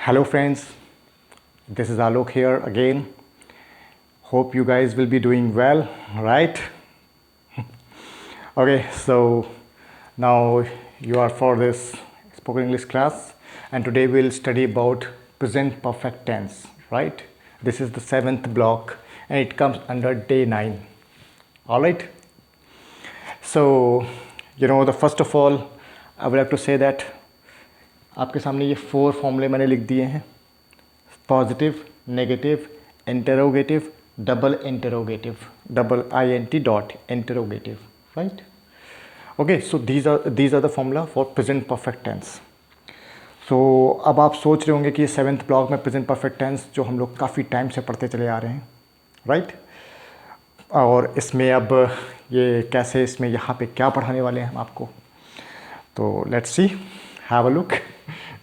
Hello friends, this is Alok here again. Hope you guys will be doing well, right? Okay, so now you are for this spoken English class, and today we'll study about present perfect tense, right? This is the 7th block and it comes under day 9. All right? So, the first of all, I would like to say that आपके सामने ये 4 फॉर्मूले मैंने लिख दिए हैं. Positive, negative, interrogative, double interrogative, double int dot interrogative, right? Okay, so these are the formula for present perfect tense. So अब आप सोच रहे होंगे कि ये 7th ब्लॉक में प्रेजेंट परफेक्ट टेंस जो हम लोग काफ़ी टाइम से पढ़ते चले आ रहे हैं, राइट? और इसमें अब ये कैसे, इसमें यहाँ पे क्या पढ़ाने वाले हैं हम आपको, तो let's see, have a look.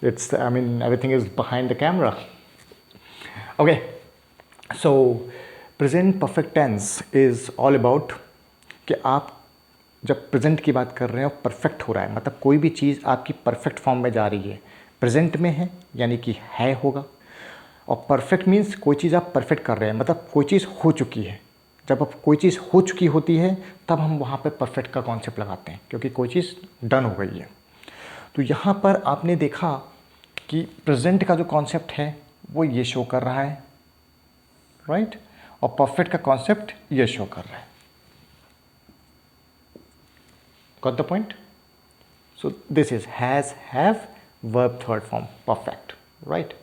It's, I mean, everything is behind the camera. Okay, so present perfect tense is all about कि आप जब प्रेजेंट की बात कर रहे हैं और परफेक्ट हो रहा है, मतलब कोई भी चीज़ आपकी परफेक्ट फॉर्म में जा रही है, प्रेजेंट में है यानी कि है होगा. और परफेक्ट मीन्स कोई चीज़ आप परफेक्ट कर रहे हैं, मतलब कोई चीज़ हो चुकी है. जब अब कोई चीज़ हो चुकी होती है तब हम वहाँ पे परफेक्ट का कॉन्सेप्ट लगाते हैं, क्योंकि कोई चीज़ डन हो गई है. तो यहाँ पर आपने देखा कि प्रेजेंट का जो कॉन्सेप्ट है वो ये शो कर रहा है, राइट? और परफेक्ट का कॉन्सेप्ट ये शो कर रहा है. Got the point? So this is has, have, verb third form, perfect, right?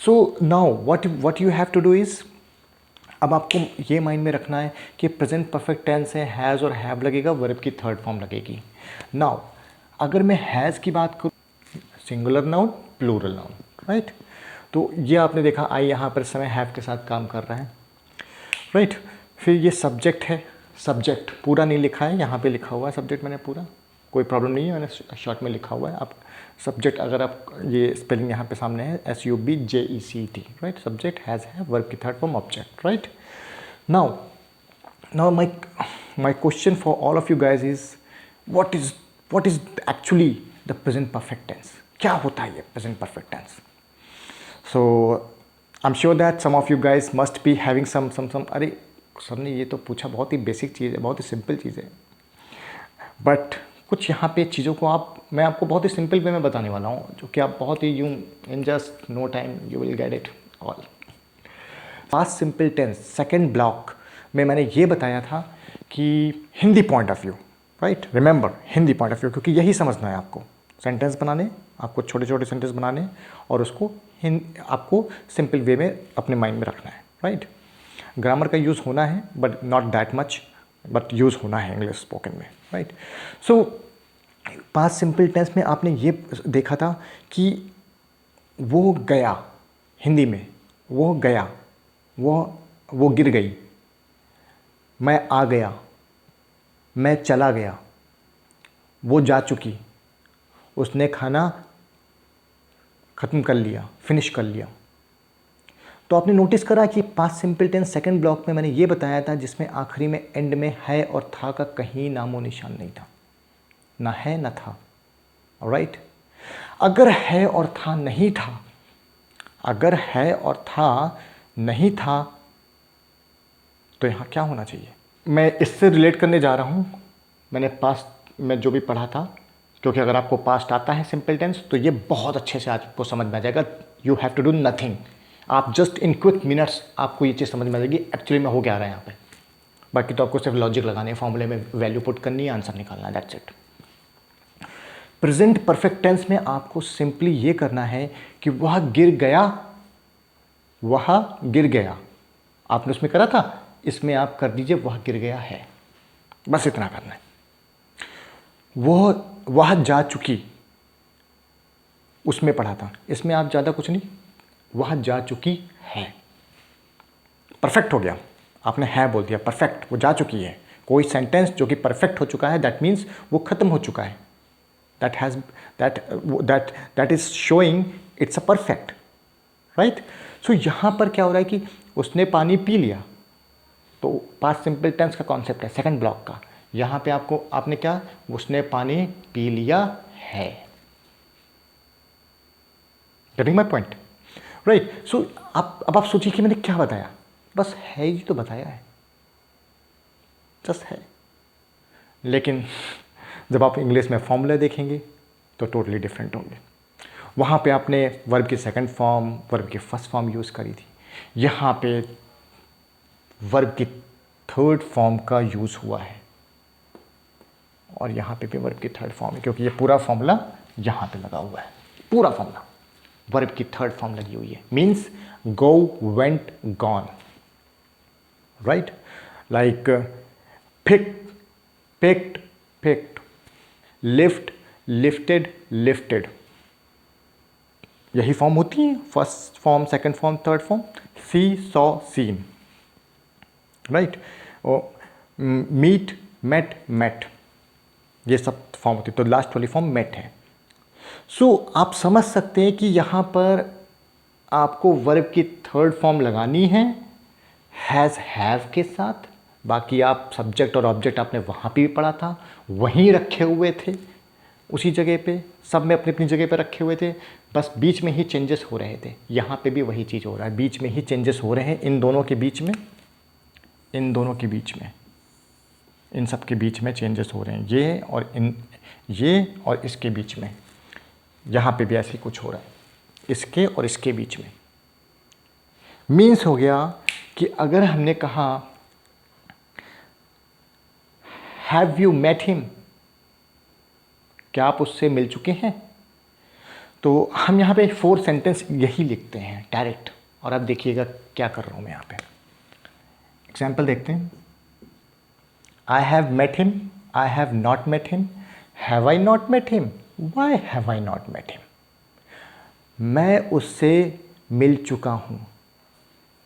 So now what you have to do is, अब आपको ये माइंड में रखना है कि प्रेजेंट परफेक्ट टेंस है, हैज़ और हैव लगेगा, वर्ब की थर्ड फॉर्म लगेगी. नाउ अगर मैं हैज़ की बात करूँ, singular noun, plural noun, right? तो ये आपने देखा आई यहाँ पर इस समय हैव के साथ काम कर रहा है, राइट? फिर ये सब्जेक्ट है, सब्जेक्ट पूरा नहीं लिखा है, यहाँ पे लिखा हुआ है सब्जेक्ट मैंने पूरा, कोई प्रॉब्लम नहीं है, मैंने शॉर्ट में लिखा हुआ है. आप सब्जेक्ट, अगर आप ये स्पेलिंग यहाँ पे सामने है, SUBJECT, राइट? सब्जेक्ट, हैज़, है, वर्ब की third form, object, right? Now my question for all of you guys is what is actually the present perfect tense? क्या होता है ये present perfect tense? So I'm sure that some of you guys must be having some अरे sir ने ये तो पूछा, बहुत ही बेसिक चीज़ है, बहुत ही सिंपल चीज़ है, बट कुछ यहाँ पे चीज़ों को मैं आपको बहुत ही सिंपल वे में बताने वाला हूँ, जो कि आप बहुत ही यूँ in just no time you will get it all. Past simple tense second block में मैंने ये बताया था कि Hindi point of view, right? Remember, Hindi point of view, क्योंकि यही समझना है आपको. सेंटेंस बनाने, आपको छोटे छोटे सेंटेंस बनाने और उसको आपको सिंपल वे में अपने माइंड में रखना है, राइट? ग्रामर का यूज़ होना है but not that much, but use होना है इंग्लिश स्पोकन में, right? So past simple tense में आपने ये देखा था कि वो गया, हिंदी में वो गया, वो गिर गई, मैं आ गया, मैं चला गया, वो जा चुकी, उसने खाना ख़त्म कर लिया, फिनिश कर लिया. तो आपने नोटिस करा कि past simple tense second block में मैंने ये बताया था, जिसमें आखिरी में एंड में है और था का कहीं नामो निशान नहीं था, ना है ना था, राइट? अगर है और था नहीं था, अगर है और था नहीं था, तो यहाँ क्या होना चाहिए? मैं इससे रिलेट करने जा रहा हूँ, मैंने पास्ट में जो भी पढ़ा था, क्योंकि अगर आपको पास्ट आता है सिंपल टेंस तो ये बहुत अच्छे से आपको समझ में आ जाएगा. You have to do nothing, आप जस्ट इन क्विक मिनट्स आपको ये चीज़ समझ में आ जाएगी एक्चुअली में हो क्या रहा है यहाँ पे. बाकी तो आपको सिर्फ लॉजिक लगाने, फॉर्मूले में वैल्यू पुट करनी है, आंसर निकालना है, that's it. Present perfect tense में आपको सिंपली ये करना है कि वह गिर गया, वह गिर गया, आपने उसमें करा था, इसमें आप कर दीजिए वह गिर गया है, बस इतना करना है. वह जा चुकी, उसमें पढ़ा था, इसमें आप ज़्यादा कुछ नहीं, वह जा चुकी है, परफेक्ट हो गया. आपने है बोल दिया, परफेक्ट, वो जा चुकी है. कोई सेंटेंस जो कि परफेक्ट हो चुका है, दैट मीन्स वो खत्म हो चुका है, that is showing it's a perfect, right? So यहाँ पर क्या हो रहा है कि उसने पानी पी लिया, तो पास्ट सिंपल टेंस का कॉन्सेप्ट है सेकंड ब्लॉक का. यहाँ पे आपने क्या, उसने पानी पी लिया है. Getting my point? राइट। सो अब आप सोचिए कि मैंने क्या बताया, बस है ही तो बताया है, जस्ट है। लेकिन जब आप इंग्लिश में फॉर्मूला देखेंगे तो टोटली डिफरेंट होंगे। वहाँ पे आपने वर्ब की सेकंड फॉर्म, वर्ब की फर्स्ट फॉर्म यूज़ करी थी, यहाँ पे वर्ब की थर्ड फॉर्म का यूज़ हुआ है, और यहाँ पे भी वर्ब की थर्ड फॉर्म है, क्योंकि ये पूरा फॉर्मूला यहाँ पे लगा हुआ है, पूरा फॉर्मूला वर्ब की थर्ड फॉर्म लगी हुई है। Means go, went, gone, right. Like pick, picked, picked, lift, lifted, lifted, यही फॉर्म होती है, first form, second form, third form. See, saw, seen, right. Meet, met, met, ये सब फॉर्म होती है, तो लास्ट वाली फॉर्म मेट है। सो आप समझ सकते हैं कि यहाँ पर आपको वर्ब की थर्ड फॉर्म लगानी है हैज़, हैव के साथ। बाकी आप सब्जेक्ट और ऑब्जेक्ट आपने वहाँ पे भी पढ़ा था, वहीं रखे हुए थे, उसी जगह पे, सब में अपनी अपनी जगह पे रखे हुए थे, बस बीच में ही चेंजेस हो रहे थे। यहाँ पे भी वही चीज़ हो रहा है, बीच में ही चेंजेस हो रहे हैं, इन दोनों के बीच में, इन दोनों के बीच में, इन सब के बीच में चेंजेस हो रहे हैं, ये और इसके बीच में। यहाँ पे भी ऐसे ही कुछ हो रहा है, इसके और इसके बीच में। मीन्स हो गया कि अगर हमने कहा हैव यू मेट हिम, क्या आप उससे मिल चुके हैं, तो हम यहाँ पे 4 सेंटेंस यही लिखते हैं डायरेक्ट। और अब देखिएगा क्या कर रहा हूँ मैं यहाँ पे। एग्जाम्पल देखते हैं। I have met him, I have not met him, have I not met him, why have I not met him. मैं उससे मिल चुका हूँ,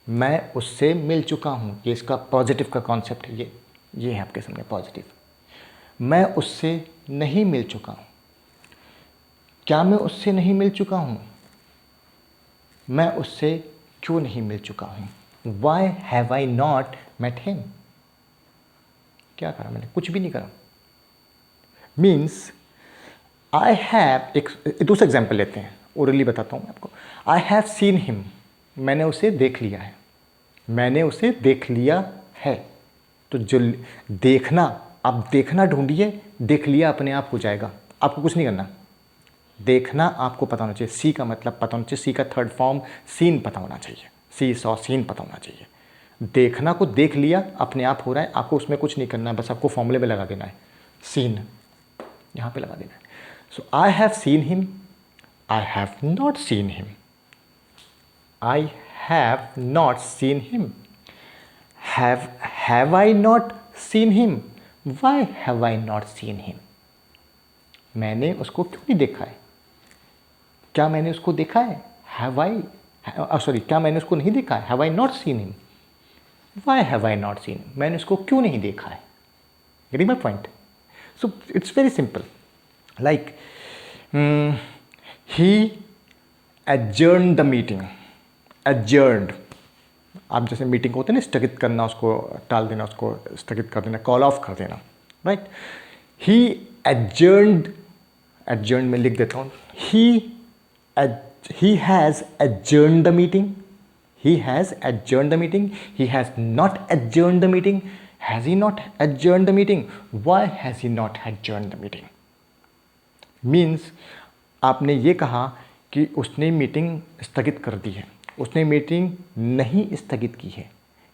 मैं उससे मिल चुका हूँ, ये इसका पॉजिटिव का कॉन्सेप्ट है, ये है आपके सामने पॉजिटिव। मैं उससे नहीं मिल चुका हूँ, क्या मैं उससे नहीं मिल चुका हूँ, मैं उससे क्यों नहीं मिल चुका हूँ, why have I not met him. क्या करा मैंने, कुछ भी नहीं करा। मीन्स आई हैव, एक दूसरा एग्जाम्पल लेते हैं, ओरली बताता हूँ मैं आपको। आई हैव सीन हिम, मैंने उसे देख लिया है, मैंने उसे देख लिया है। तो जो देखना, आप देखना ढूंढिए, देख लिया अपने आप हो जाएगा, आपको कुछ नहीं करना। देखना आपको पता होना चाहिए, सी का मतलब पता होना चाहिए, सी का थर्ड फॉर्म सीन पता होना चाहिए, सी सॉ सीन पता होना चाहिए। देखना को देख लिया अपने आप हो रहा है, आपको उसमें कुछ नहीं करना है, बस आपको फॉर्मूले में लगा देना है, सीन यहाँ पे लगा देना है। So I have seen him, I have not seen him, I have not seen him, have I not seen him, why have I not seen him. मैंने उसको क्यों नहीं देखा है, क्या मैंने उसको देखा है, हैव आई, सॉरी, क्या मैंने उसको नहीं देखा है, have I not seen him, why have I not seen, मैंने उसको क्यों नहीं देखा है। Getting my point. So it's very simple. Like he adjourn the meeting, adjourned, आप जैसे मीटिंग होते हैं ना, स्थगित करना, उसको टाल देना, उसको स्थगित कर देना, कॉल ऑफ कर देना, राइट। ही एडजर्नड, एडजर्न में लिख देता हूँ, he has adjourned the meeting, he has adjourned the meeting, he has not adjourned the meeting, has he not adjourned the meeting, why has he not adjourned the meeting। Means आपने ये कहा कि उसने meeting स्थगित कर दी है, उसने meeting नहीं स्थगित की है।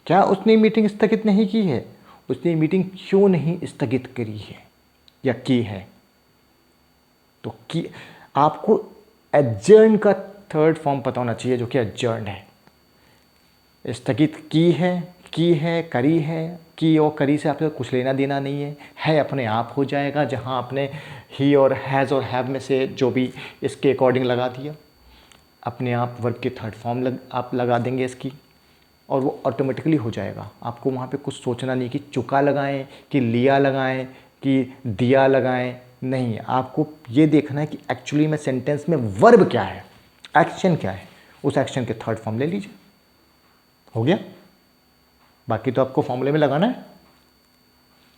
क्या उसने मीटिंग स्थगित नहीं की है, उसने मीटिंग क्यों नहीं स्थगित करी है या की है। तो कि आपको एडजर्न का थर्ड फॉर्म पता होना चाहिए, जो कि एडजर्न है। स्थगित की है, करी है, की और करी से आपका कुछ लेना देना नहीं है अपने आप हो जाएगा। जहाँ आपने ही और हैज़ और हैव में से जो भी इसके अकॉर्डिंग लगा दिया, अपने आप वर्ब के थर्ड फॉर्म आप लगा देंगे इसकी, और वो ऑटोमेटिकली हो जाएगा। आपको वहाँ पे कुछ सोचना नहीं कि चुका लगाएं, कि लिया लगाएं, कि दिया लगाएं, नहीं। आपको ये देखना है कि एक्चुअली में सेंटेंस में वर्ब क्या है, एक्शन क्या है, उस एक्शन के थर्ड फॉर्म ले लीजिए, हो गया। बाकी तो आपको फॉर्मूले में लगाना है।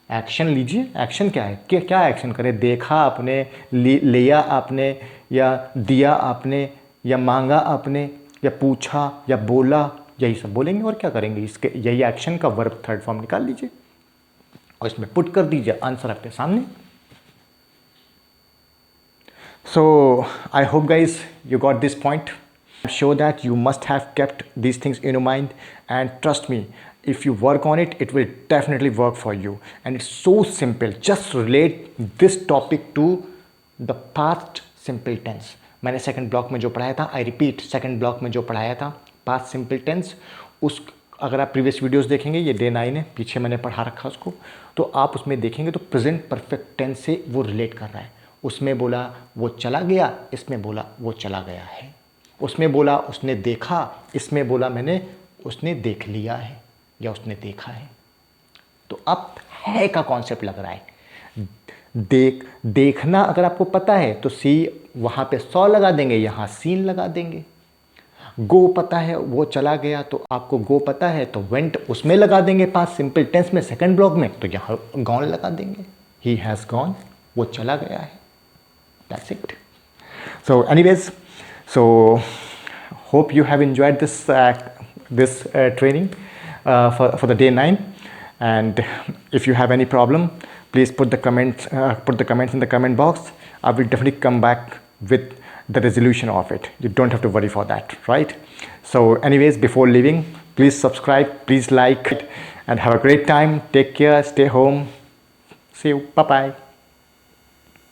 एक्शन लीजिए, एक्शन क्या है, क्या एक्शन करें, देखा आपने, लिया आपने, या दिया आपने, या मांगा आपने, या पूछा या बोला, यही सब बोलेंगे और क्या करेंगे। इसके यही एक्शन का वर्ब थर्ड फॉर्म निकाल लीजिए और इसमें पुट कर दीजिए, आंसर आपके सामने। So I hope guys you got this point. I'm sure that you must have kept these things in your mind, and trust me, if you work on it, it will definitely work for you. And it's so simple. Just relate this topic to the past simple tense. मैंने second block में जो पढ़ाया था, I repeat, second block में जो पढ़ाया था past simple tense, उस अगर आप प्रीवियस वीडियोस देखेंगे, ये डे 9 है, पीछे मैंने पढ़ा रखा उसको, तो आप उसमें देखेंगे तो प्रेजेंट परफेक्ट टेंस से वो रिलेट कर रहा है। उसमें बोला वो चला गया, इसमें बोला वो चला गया है। उसमें बोला उसने देखा, इसमें बोला मैंने उसने देख लिया है या उसने देखा है। तो अब है का कॉन्सेप्ट लग रहा है। देखना अगर आपको पता है तो सी वहाँ पे सौ लगा देंगे, यहाँ सीन लगा देंगे। गो पता है वो चला गया, तो आपको गो पता है तो वेंट उसमें लगा देंगे पास्ट सिंपल टेंस में सेकंड ब्लॉक में, तो यहाँ गॉन लगा देंगे। ही हैज़ गॉन, वो चला गया है। That's it. So anyways, so hope you have enjoyed this training for the day 9, and if you have any problem, please put the comments in the comment box. I will definitely come back with the resolution of it. You don't have to worry for that, right? So anyways, before leaving, please subscribe, please like it, and have a great time. Take care, stay home. See you, bye bye.